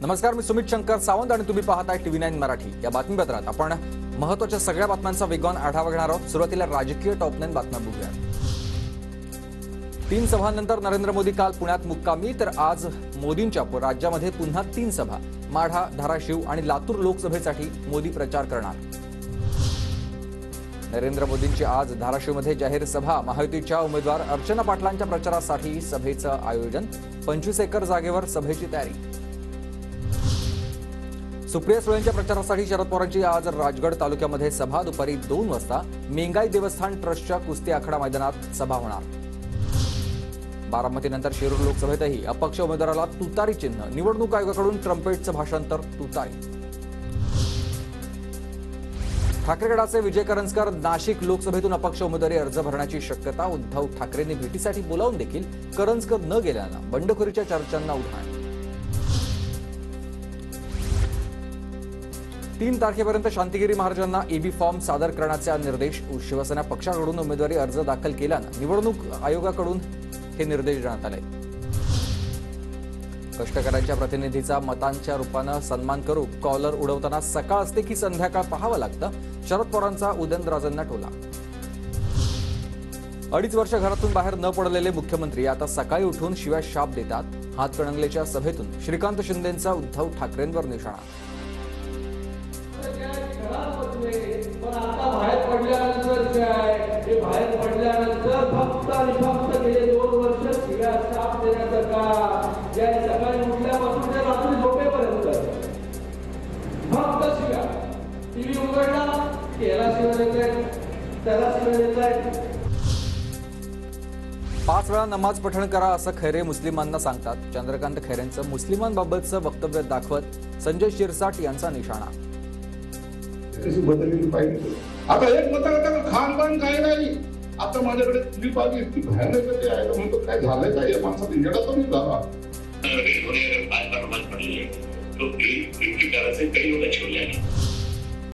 नमस्कार, मी सुमित शंकर सावंत आणि तुम्ही पाहताय TV9 मराठी। या बातमीपत्रात आपण महत्त्वाच्या सगळ्या बातम्यांचा वेगवान आढावा घेणार आहोत। सुरुवातीला राजकीय टॉप 9 बातम्या बघूया। 3 सभांनंतर नरेंद्र मोदी काल पुण्यात मुक्कामी, तर आज मोदींच्या राज्यामध्ये पुन्हा 3 सभा। माढा, धाराशिव आणि लातूर लोकसभेसाठी मोदी प्रचार करणार। नरेंद्र मोदींची आज धाराशिवमध्ये जाहीर सभा। महायुतीच्या उमेदवार अर्चना पाटलांच्या प्रचारासाठी सभेचं आयोजन। 25 एकर जागेवर सभेची तयारी। सुप्रिया सुळेंच्या प्रचारासाठी शरद पवारांची आज राजगड तालुक्यामध्ये सभा। दुपारी 2 वाजता मेंगाई देवस्थान ट्रस्टच्या कुस्ती आखाडा मैदानात सभा होणार। बारामतीनंतर शिरूर लोकसभेतही अपक्ष उमेदवाराला तुतारी चिन्ह। निवडणूक आयोगाकडून ट्रम्पेटचं भाषांतर तुतारी। ठाकरे गटाचे विजय करंजकर नाशिक लोकसभेतून अपक्ष उमेदवारी अर्ज भरण्याची शक्यता। उद्धव ठाकरेंनी भेटीसाठी बोलावून देखील करंजकर न गेल्यानं बंडखोरीच्या चर्चांना उधाण। 3 तारखेपर्यंत शांतिगिरी महाराजांना EB फॉर्म सादर करण्याचे निर्देश। शिवसेना पक्षाकडून उमेदवारी अर्ज दाखल केल्यानं निवडणूक आयोगाकडून हे निर्देश देण्यात आले। कष्टकऱ्यांच्या प्रतिनिधीचा मतांच्या रूपानं सन्मान करू। कॉलर उडवताना सकाळ असते की संध्याकाळ पाहावं लागतं, शरद पवारांचा उदयनराजेंना टोला। 2.5 वर्ष घरातून बाहेर न पडलेले मुख्यमंत्री आता सकाळी उठून शिव्या शाप देतात। हातकणंगलेच्या सभेतून श्रीकांत शिंदेंचा उद्धव ठाकरेंवर निशाणा। बाहेर पडल्यानंतर फक्त आणि फक्त गेले 2 वर्ष शिव्या शाप देण्याचं काम। या सकाळी उठल्यापासून ते रात्री झोपेपर्यंत फक्त शिव्या। टीव्ही उघडला केला शिव्या देताय, त्याला शिव्या देताय। 5 वेळा नमाज पठण करा असं खैरे मुस्लिमांना सांगतात। चंद्रकांत खैरेंचं मुस्लिमांबाबतचं वक्तव्य दाखवत संजय शिरसाट यांचा निशाणा। कशी बदलली पाहिजे। आता एक मताला खानपान काय नाही। आता माझ्याकडे क्लिप आली ती भयानक आहे। म्हणतो काय झालंय काय या माणसाचा इंजडा तर नाही झाला। तो काही लोक ठेवले